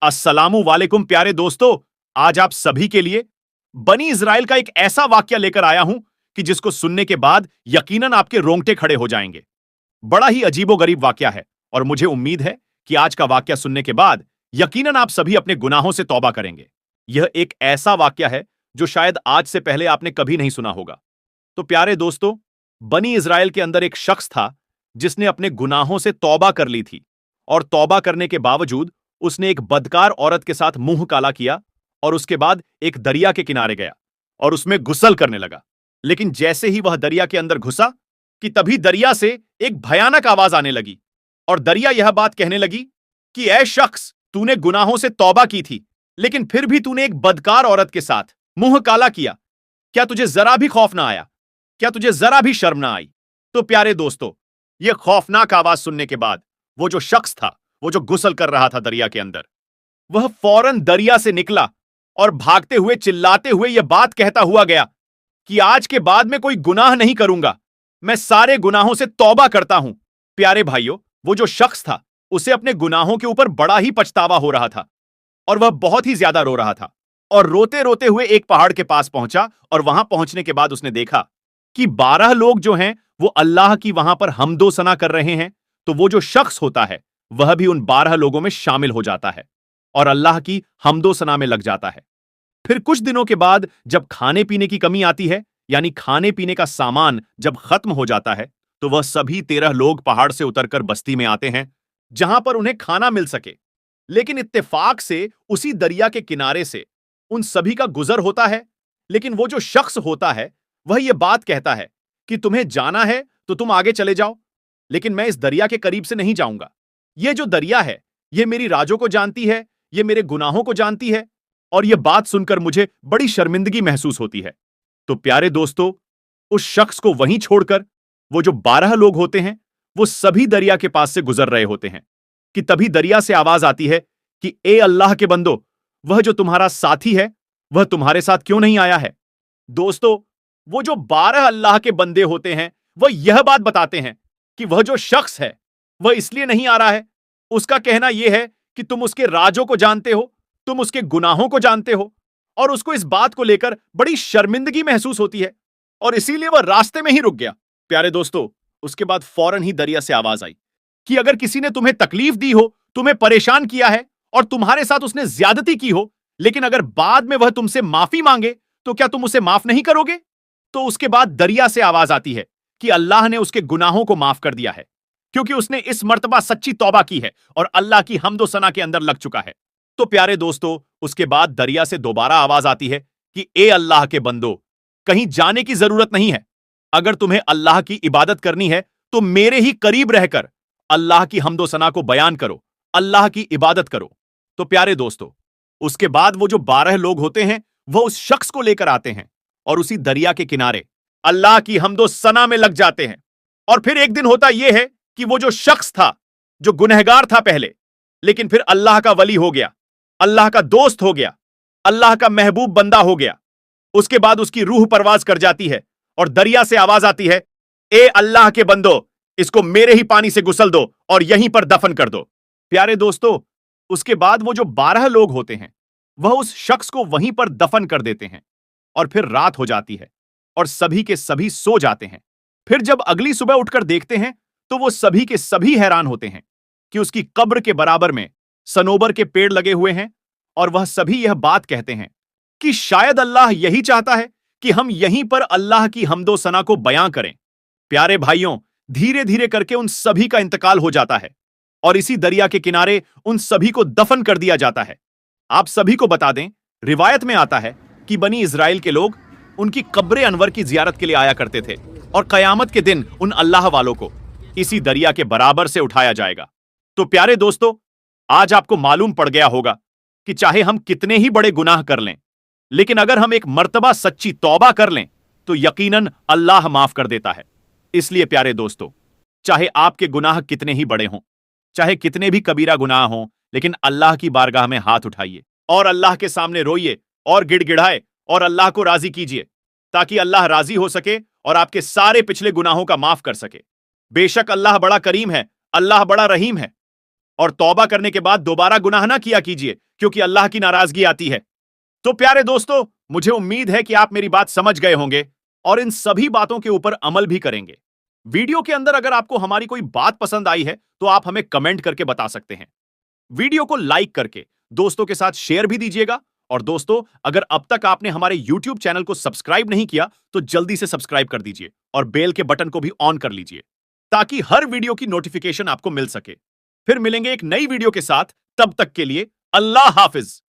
अस्सलामु वालेकुम प्यारे दोस्तों। आज आप सभी के लिए बनी इज़राइल का एक ऐसा वाक्या लेकर आया हूं कि जिसको सुनने के बाद यकीनन आपके रोंगटे खड़े हो जाएंगे। बड़ा ही अजीबोगरीब वाक्या है और मुझे उम्मीद है कि आज का वाक्या सुनने के बाद यकीनन आप सभी अपने गुनाहों से तौबा करेंगे। यह एक ऐसा वाक्या है जो शायद आज से पहले आपने कभी नहीं सुना होगा। तो प्यारे दोस्तों, बनी इज़राइल के अंदर एक शख्स था जिसने अपने गुनाहों से तौबा कर ली थी और तौबा करने के बावजूद उसने एक बदकार औरत के साथ मुंह काला किया और उसके बाद एक दरिया के किनारे गया और उसमें गुसल करने लगा। लेकिन जैसे ही वह दरिया के अंदर घुसा कि तभी दरिया से एक भयानक आवाज आने लगी और दरिया यह बात कहने लगी कि ऐ शख्स, तूने गुनाहों से तौबा की थी लेकिन फिर भी तूने एक बदकार औरत के साथ मुंह काला किया। क्या तुझे जरा भी खौफ ना आया? क्या तुझे जरा भी शर्म ना आई? तो प्यारे दोस्तों, यह खौफनाक आवाज सुनने के बाद वो जो शख्स था, वो जो गुसल कर रहा था दरिया के अंदर, वह फौरन दरिया से निकला और भागते हुए चिल्लाते हुए यह बात कहता हुआ गया कि आज के बाद मैं कोई गुनाह नहीं करूंगा, मैं सारे गुनाहों से तौबा करता हूं। प्यारे भाइयों, वो जो शख्स था उसे अपने गुनाहों के ऊपर बड़ा ही पछतावा हो रहा था और वह बहुत ही ज्यादा रो रहा था और रोते रोते हुए एक पहाड़ के पास पहुंचा और वहां पहुंचने के बाद उसने देखा कि 12 लोग जो हैं वो अल्लाह की वहां पर हमदो सना कर रहे हैं। तो वो जो शख्स होता है वह भी उन 12 लोगों में शामिल हो जाता है और अल्लाह की हमदो सना में लग जाता है। फिर कुछ दिनों के बाद जब खाने पीने की कमी आती है, यानी खाने पीने का सामान जब खत्म हो जाता है, तो वह सभी 13 लोग पहाड़ से उतरकर बस्ती में आते हैं जहां पर उन्हें खाना मिल सके। लेकिन इत्तेफाक से उसी दरिया के किनारे से उन सभी का गुजर होता है। लेकिन वो जो शख्स होता है वह यह बात कहता है कि तुम्हें जाना है तो तुम आगे चले जाओ, लेकिन मैं इस दरिया के करीब से नहीं जाऊंगा। यह जो दरिया है यह मेरी राजों को जानती है, यह मेरे गुनाहों को जानती है और यह बात सुनकर मुझे बड़ी शर्मिंदगी महसूस होती है। तो प्यारे दोस्तों, उस शख्स को वहीं छोड़कर वो जो 12 लोग होते हैं वो सभी दरिया के पास से गुजर रहे होते हैं कि तभी दरिया से आवाज आती है कि ए अल्लाह के बंदो, वह जो तुम्हारा साथी है वह तुम्हारे साथ क्यों नहीं आया है? दोस्तों, वो जो 12 अल्लाह के बंदे होते हैं वह यह बात बताते हैं कि वह जो शख्स है वह इसलिए नहीं आ रहा है। उसका कहना यह है कि तुम उसके राजों को जानते हो, तुम उसके गुनाहों को जानते हो और उसको इस बात को लेकर बड़ी शर्मिंदगी महसूस होती है और इसीलिए वह रास्ते में ही रुक गया। प्यारे दोस्तों, उसके बाद फौरन ही दरिया से आवाज आई कि अगर किसी ने तुम्हें तकलीफ दी हो, तुम्हें परेशान किया है और तुम्हारे साथ उसने ज्यादती की हो, लेकिन अगर बाद में वह तुमसे माफी मांगे तो क्या तुम उसे माफ नहीं करोगे? तो उसके बाद दरिया से आवाज आती है कि अल्लाह ने उसके गुनाहों को माफ कर दिया है क्योंकि उसने इस मर्तबा सच्ची तौबा की है और अल्लाह की हम्दो सना के अंदर लग चुका है। तो प्यारे दोस्तों, उसके बाद दरिया से दोबारा आवाज आती है कि ए अल्लाह के बंदो, कहीं जाने की जरूरत नहीं है। अगर तुम्हें अल्लाह की इबादत करनी है तो मेरे ही करीब रहकर अल्लाह की हम्दो सना को बयान करो, अल्लाह की इबादत करो। तो प्यारे दोस्तों, उसके बाद वो जो 12 लोग होते हैं वह उस शख्स को लेकर आते हैं और उसी दरिया के किनारे अल्लाह की हम्दो सना में लग जाते हैं। और फिर एक दिन होता यह है कि वो जो शख्स था, जो गुनहगार था पहले, लेकिन फिर अल्लाह का वली हो गया, अल्लाह का दोस्त हो गया, अल्लाह का महबूब बंदा हो गया। उसके बाद उसकी रूह परवाज कर जाती है और दरिया से आवाज आती है, ए अल्लाह के बंदो, इसको मेरे ही पानी से गुसल दो और यहीं पर दफन कर दो। प्यारे दोस्तों, उसके बाद वो जो 12 लोग होते हैं वह उस शख्स को वहीं पर दफन कर देते हैं और फिर रात हो जाती है और सभी के सभी सो जाते हैं। फिर जब अगली सुबह उठकर देखते हैं तो वो सभी के सभी हैरान होते हैं कि उसकी कब्र के बराबर में सनोबर के पेड़ लगे हुए हैं और वह सभी यह बात कहते हैं कि शायद अल्लाह यही चाहता है कि हम यहीं पर अल्लाह की हम्दो सना को बयां करें। प्यारे भाइयों, धीरे धीरे करके उन सभी का इंतकाल हो जाता है और इसी दरिया के किनारे उन सभी को दफन कर दिया जाता है। आप सभी को बता दें, रिवायत में आता है कि बनी इज़राइल के लोग उनकी कब्र अनवर की जियारत के लिए आया करते थे और कयामत के दिन उन अल्लाह वालों को इसी दरिया के बराबर से उठाया जाएगा। तो प्यारे दोस्तों, आज आपको मालूम पड़ गया होगा कि चाहे हम कितने ही बड़े गुनाह कर लें, लेकिन अगर हम एक मर्तबा सच्ची तौबा कर लें तो यकीनन अल्लाह माफ कर देता है। इसलिए प्यारे दोस्तों, चाहे आपके गुनाह कितने ही बड़े हों, चाहे कितने भी कबीरा गुनाह हों, लेकिन अल्लाह की बारगाह में हाथ उठाइए और अल्लाह के सामने रोइए और गिड़गिड़ाए और अल्लाह को राजी कीजिए ताकि अल्लाह राजी हो सके और आपके सारे पिछले गुनाहों का माफ कर सके। बेशक अल्लाह बड़ा करीम है, अल्लाह बड़ा रहीम है। और तौबा करने के बाद दोबारा गुनाह ना किया कीजिए क्योंकि अल्लाह की नाराजगी आती है। तो प्यारे दोस्तों, मुझे उम्मीद है कि आप मेरी बात समझ गए होंगे और इन सभी बातों के ऊपर अमल भी करेंगे। वीडियो के अंदर अगर आपको हमारी कोई बात पसंद आई है तो आप हमें कमेंट करके बता सकते हैं। वीडियो को लाइक करके दोस्तों के साथ शेयर भी दीजिएगा। और दोस्तों, अगर अब तक आपने हमारे YouTube चैनल को सब्सक्राइब नहीं किया तो जल्दी से सब्सक्राइब कर दीजिए और बेल के बटन को भी ऑन कर लीजिए ताकि हर वीडियो की नोटिफिकेशन आपको मिल सके। फिर मिलेंगे एक नई वीडियो के साथ, तब तक के लिए अल्लाह हाफिज।